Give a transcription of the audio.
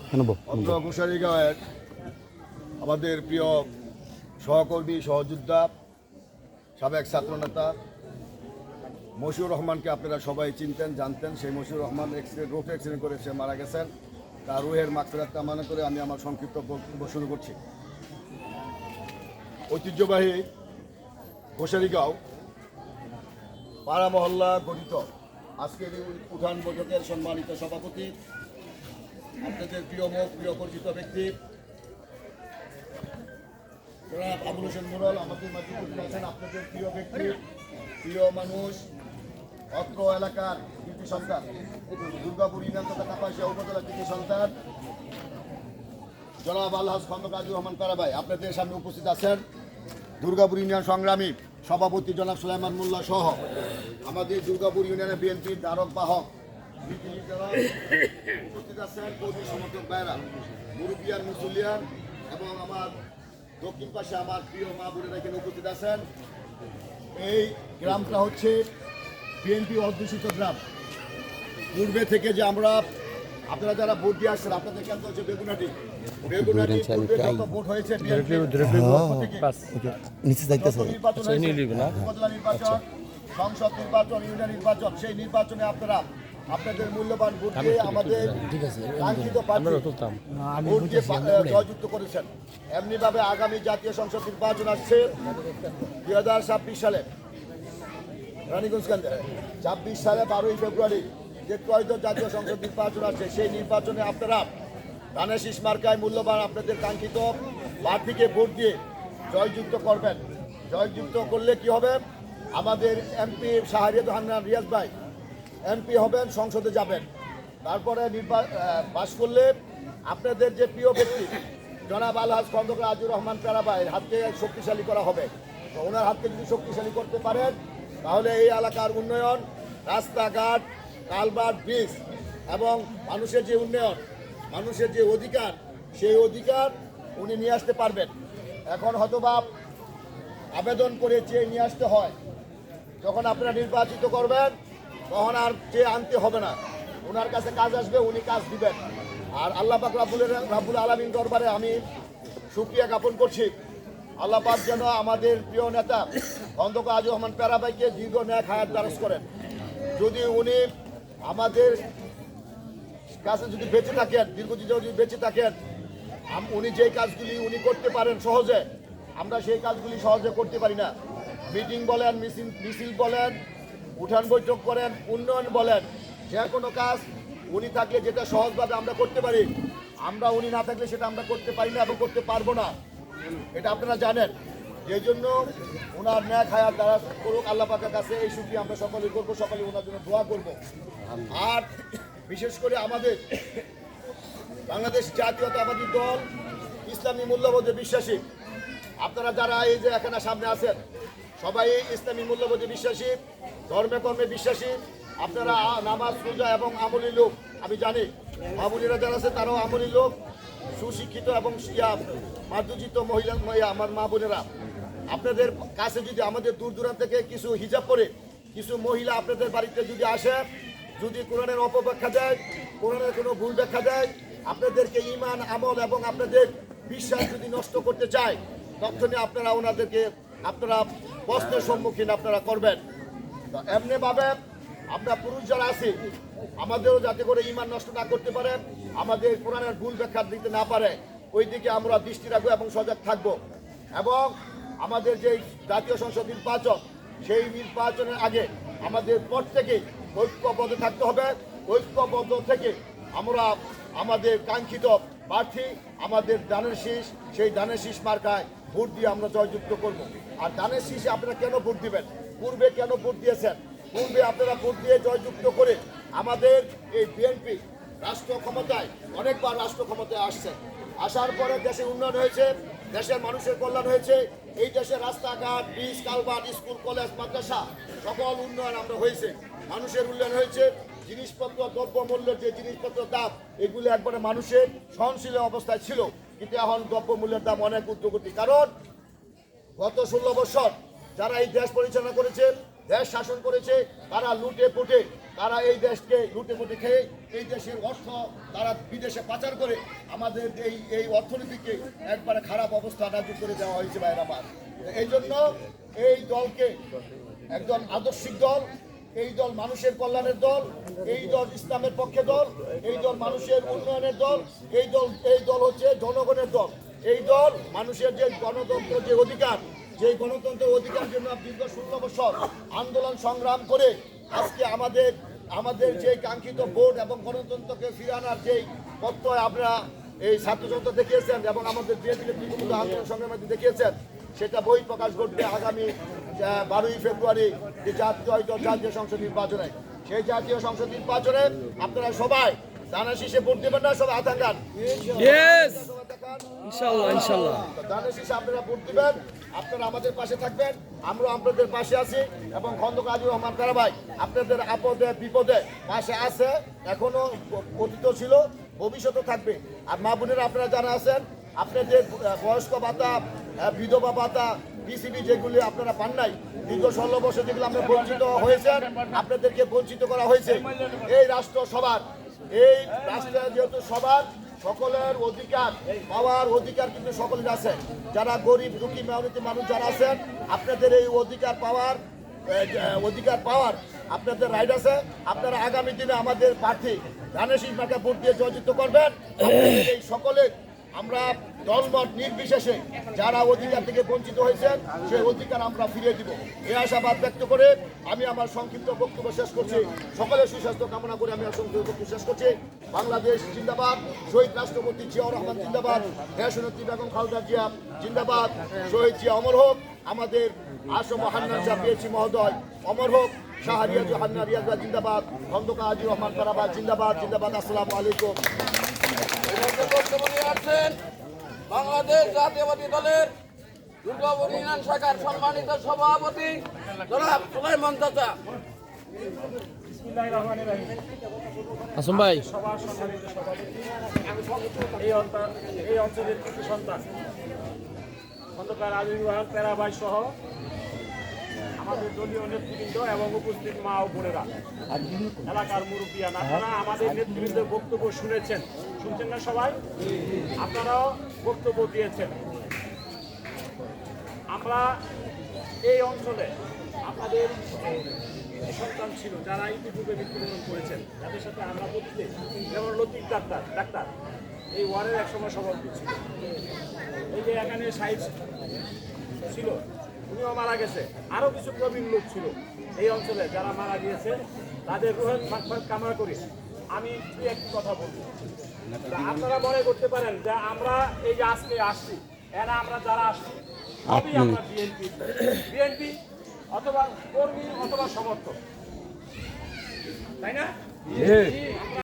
অত্র গোসাইগাঁওয়ের আমাদের প্রিয় সহকর্মী সহযোদ্ধা সাবেক ছাত্রনেতা মশিউর রহমানকে আপনারা সবাই চিনতেন জানতেন। সেই মশিউর রহমান রোড অ্যাক্সিডেন্ট করে সে মারা গেছেন। তার রুহের মাগফিরাত কামনা করে আমি আমার সংক্ষিপ্ত বক্তব্য শুরু করছি। ঐতিহ্যবাহী গোসাইগাঁও পাড়া মহল্লা গঠিত আজকের এই উঠান বৈঠকের সম্মানিত সভাপতি, আপনাদের প্রিয় মুখ, প্রিয় পরিচিত ব্যক্তি আবুল হোসেন মুরাল আমাদের মাঝে আছেন। আপনাদের প্রিয় ব্যক্তি, প্রিয় মানুষ, অত্র এলাকার কৃতি সন্তান, দুর্গাপুর ইউনিয়ন তথা কাপাসিয়া উপজেলার কৃতি সন্তান জনাব আলহাজ খন্দকার আজিজুর রহমান প্যারাভাই আপনাদের সামনে উপস্থিত আছেন। দুর্গাপুর ইউনিয়ন সংগ্রামী সভাপতি জনাব সুলাইমান মোল্লা সহ আমাদের দুর্গাপুর ইউনিয়নের বিএনপির ধারক বাহক উপস্থিত আছেন। কর্মী সমর্থক ভাইরা, মুরুবিয়ান, মুসলিয়ান এবং আমার দক্ষিণ পাশে আমার প্রিয় মা বোনেরা এখানে উপস্থিত আছেন। এই গ্রামটা হচ্ছে বিএনপি অধ্যুষিত গ্রাম। পূর্বে থেকে যে আমরা আপনারা যারা ভোট দিয়ে আসছেন, আপনাদের কেন্দ্র হচ্ছে বেগুনাটি। বেগুনাটি ভোট হয়েছে উপজেলা নির্বাচন, সংসদ নির্বাচন, ইউনিয়ন নির্বাচন। সেই নির্বাচনে আপনারা আপনাদের মূল্যবান ভোট দিয়ে আমাদের কাঙ্ক্ষিত ভোট দিয়ে জয়যুক্ত করেছেন। এমনিভাবে আগামী জাতীয় সংসদ নির্বাচন আসছে 2026 সালে রানীগঞ্জ কেন্দ্রে। 26 সালে 12ই ফেব্রুয়ারি যে ত্রয়োদশ জাতীয় সংসদ নির্বাচন আসছে, সেই নির্বাচনে আপনারা ধানের শীষ মার্কায় মূল্যবান আপনাদের কাঙ্ক্ষিত প্রার্থীকে ভোট দিয়ে জয়যুক্ত করবেন। জয়যুক্ত করলে কি হবে, আমাদের এমপি শাহরিয়াত হান্নান রিয়াজ ভাই এমপি হবেন, সংসদে যাবেন। তারপরে পাশ করলে আপনাদের যে প্রিয় ব্যক্তি জনাব আলহাজ খন্দকার আজিজুর রহমান প্যারাভাইয়ের হাতকে শক্তিশালী করা হবে। তো ওনার হাতকে যদি শক্তিশালী করতে পারেন, তাহলে এই এলাকার উন্নয়ন, রাস্তাঘাট, কালভার্ট, ব্রিজ এবং মানুষের যে উন্নয়ন, মানুষের যে অধিকার, সেই অধিকার উনি নিয়ে আসতে পারবেন। এখন হয়তোবা আবেদন করে চেয়ে নিয়ে আসতে হয়। যখন আপনারা নির্বাচিত করবেন, তখন আর চেয়ে আনতে হবে না, ওনার কাছে কাজ আসবে, উনি কাজ দিবেন। আর আল্লাহ পাক রাব্বুল আলামিন দরবারে আমি শুকরিয়া জ্ঞাপন করছি। আল্লাহ পাক যেন আমাদের প্রিয় নেতা খন্দকার আজিজুর রহমান প্যারাভাইকে দীর্ঘ ন্যায় হায়াত দারাজ করেন। যদি উনি আমাদের কাছে যদি বেঁচে থাকেন, দীর্ঘদিন যদি বেঁচে থাকেন, উনি যেই কাজগুলি উনি করতে পারেন সহজে, আমরা সেই কাজগুলি সহজে করতে পারি না। মিটিং বলেন, মিছিল বলেন, উঠান বৈঠক করেন, উন্নয়ন বলেন, যে কোনো কাজ উনি থাকলে যেটা সহজভাবে আমরা করতে পারি, উনি না থাকলে সেটা আমরা করতে পারি না এবং করতে পারবো না। এটা আপনারা জানেন। এই জন্য ওনার ন্যায় হায়াত দ্বারা করুক আল্লাহ পাকের কাছে এই শুকরিয়া আমরা সকলে করবো, সকলে ওনার জন্য দোয়া করব। আর বিশেষ করে আমাদের বাংলাদেশ জাতীয়তাবাদী দল ইসলামী মূল্যবোধে বিশ্বাসী, আপনারা যারা এই যে এখানে সামনে আছেন, সবাই ইসলামী মূল্যবোধে বিশ্বাসী, ধর্মে কর্মে বিশ্বাসী। আপনারা নামাজ, রোজা এবং আমলি লোক। আমি জানি আমলিরা যারা আছে তারাও আমলি লোক, সুশিক্ষিত এবং মার্জিত মহিলা, আমার মা বোনেরা। আপনাদের কাছে যদি আমাদের দূর দূরান্ত থেকে কিছু হিজাব করে কিছু মহিলা আপনাদের বাড়িতে যদি আসে, যদি কোরআনের অপব্যাখ্যা দেয়, কোরআনের কোনো ভুল ব্যাখ্যা দেয়, আপনাদেরকে ঈমান, আমল এবং আপনাদের বিশ্বাস যদি নষ্ট করতে চায়, তখনই আপনারা ওনাদেরকে প্রশ্নের সম্মুখীন আপনারা করবেন। তো এমনিভাবে আমরা পুরুষ যারা আছি, আমাদেরও যাতে করে ঈমান নষ্ট না করতে পারে, আমাদের কোরআনের ভুল ব্যাখ্যা দিতে না পারে, ওই দিকে আমরা দৃষ্টি রাখবো এবং সজাগ থাকবো। এবং আমাদের যে জাতীয় সংসদ নির্বাচন, সেই নির্বাচনের আগে আমাদের প্রত্যেকেই ঐক্যবদ্ধ থাকতে হবে। ঐক্যবদ্ধ থেকে আমরা আমাদের কাঙ্ক্ষিত প্রার্থী, আমাদের ধানের শীষ, সেই ধানের শীষ মার্কায় ভোট দিয়ে আমরা জয়যুক্ত করব। আর ধানের শীষে আপনারা কেন ভোট দিবেন, পূর্বে কেন ভোট দিয়েছেন, পূর্বে আপনারা ভোট দিয়ে জয়যুক্ত করে আমাদের এই বিএনপি রাষ্ট্র ক্ষমতায় অনেকবার রাষ্ট্র ক্ষমতায় আসছেন। আসার পরে দেশে উন্নয়ন হয়েছে, দেশের মানুষের কল্যাণ হয়েছে। এই দেশের রাস্তাঘাট, ব্রিজ, কালভার্ট, স্কুল, কলেজ, মাদ্রাসা সকল উন্নয়ন আমরা হয়েছে, মানুষের উন্নয়ন হয়েছে। জিনিসপত্র, দ্রব্যমূল্যের যে জিনিসপত্র দাম, এগুলো একবারে মানুষের সহনশীল অবস্থায় ছিল, কিন্তু এখন দ্রব্যমূল্যের দাম অনেক ঊর্ধ্বগতি। কারণ গত 16 বছর যারা এই দেশ পরিচালনা করেছে, দেশ শাসন করেছে, তারা লুটে পুটে তারা এই দেশকে লুটেপুটে খেয়ে এই দেশের অর্থ তারা বিদেশে পাচার করে আমাদের এই অর্থনীতিকে একবারে খারাপ অবস্থা নাজুক করে দেওয়া হয়েছে ভাইয়ের আমার। এই জন্য এই দলকে একজন আদর্শিক দল, এই দল মানুষের কল্যাণের দল, এই দল ইসলামের পক্ষে দল, এই দল মানুষের উন্নয়নের দল, এই দল হচ্ছে জনগণের দল। এই দল মানুষের যে গণতন্ত্র যে অধিকার, যে গণতন্ত্রের অধিকার জন্য দীর্ঘ 16 বছর আন্দোলন সংগ্রাম করে আজকে আমাদের যে কাঙ্ক্ষিত ভোট এবং গণতন্ত্রকে ফিরে আনার যেই প্রত্যয় আপনারা এই ছাত্রজনতা দেখিয়েছেন এবং আমাদের বিএনপির তৃণমূল আন্দোলন সংগ্রামে দেখিয়েছেন, সেটা বই প্রকাশ ঘটবে আগামী 12ই ফেব্রুয়ারি যে জাতীয় সংসদ নির্বাচনে। সেই জাতীয় সংসদ নির্বাচনে আপনারা সবাই দানা শীষে ভোট দেবেন না, সবাই আতাঙ্গান ইনশাআল্লাহ দানা শীষে আপনারা ভোট দিবেন, আপনারা আমাদের পাশে থাকবেন, আমরা আপনাদের পাশে আছি এবং খন্দকার আজিজুর রহমান তারা ভাই আপনাদের আপদে বিপদে পাশে আছে, এখনো অতীত ছিল, ভবিষ্যতে থাকবে। আর মা বোনেরা আপনারা যারা আছেন, আপনাদের বয়স্ক ভাতা, বিধবা ভাতা, বিসিবি যেগুলি আপনারা পান নাই, দীর্ঘ 16 বছর যেগুলো আমরা বঞ্চিত হয়েছেন, আপনাদেরকে বঞ্চিত করা হয়েছে। এই রাষ্ট্র সবার, এই রাষ্ট্রে যেহেতু সবার, সকলের অধিকার পাওয়ার অধিকার কিন্তু সকলের আছে। যারা গরিব দুঃখী মেহনতি মানুষ যারা আছেন, আপনাদের এই অধিকার পাওয়ার আপনাদের রাইট আছে। আপনারা আগামী দিনে আমাদের প্রার্থী ধানের শীষ মার্কা ভোট দিয়ে জয়যুক্ত করবেন। এই সকলে আমরা দলমত নির্বিশেষে যারা অধিকার থেকে বঞ্চিত হয়েছেন সেই অধিকার আমরা ফিরিয়ে দিব, এই আশাবাদ ব্যক্ত করে আমি আমার সংক্ষিপ্ত বক্তব্য শেষ করছি। সকলের সুস্বাস্থ্য কামনা করে আমি আমার সংক্ষিপ্ত বক্তব্য শেষ করছি। বাংলাদেশ জিন্দাবাদ, শহীদ রাষ্ট্রপতি জিয়াউর রহমান জিন্দাবাদ, দেশনেত্রী বেগম খালেদা জিয়া জিন্দাবাদ, শহীদ জিয়া অমর হোক, আমাদের আসম হান্নান শাহ পিএইচি মহোদয় অমর হোক, শাহরিয়াজ হান্না রিয়াজা জিন্দাবাদ, খন্দকার আজিজুর রহমান তারাবাদ জিন্দাবাদ জিন্দাবাদ। আসসালামু আলাইকুম। বাংলাদেশ জাতীয়বাদী দলের দুর্গাপুর ইউনিয়ন শাখার সম্মানিত সভাপতি জনাব সুলাইমান চাচা। আসুন ভাই। এই অঞ্চলের কৃষি সন্তান খন্দকার আজিজুর রহমান তেরা ভাই সহ আমাদের দলীয় নেতৃবৃন্দ এবং উপস্থিত মা ও বোনেরা, এলাকার মুরব্বিয়ান, আপনারা আমাদের নেতৃবৃন্দের বক্তব্য শুনছেন না সবাই? আপনারাও বক্তব্য দিয়েছেন। আমরা এই অঞ্চলে আপনাদের সন্তান ছিল যারা ইতিপূর্বে মৃত্যুবরণ করেছেন, তাদের সাথে আমরা বলতে, যেমন লতিফ ডাক্তার এই ওয়ার্ডের একসময় সভাপতি ছিল। এই যে এখানে সাহিদ ছিল, উনিও মারা গেছে। আরো কিছু প্রবীণ লোক ছিল এই অঞ্চলে যারা মারা গিয়েছে, তাদের রুহের মাগফিরাত কামনা করি। আমি একটি কথা বলবো, আপনারা মনে করতে পারেন যে আমরা এই যে আজকে আসছি, এরা আমরা যারা আসছি সবই আমরা বিএনপি অথবা কর্মী অথবা সমর্থক, তাই না?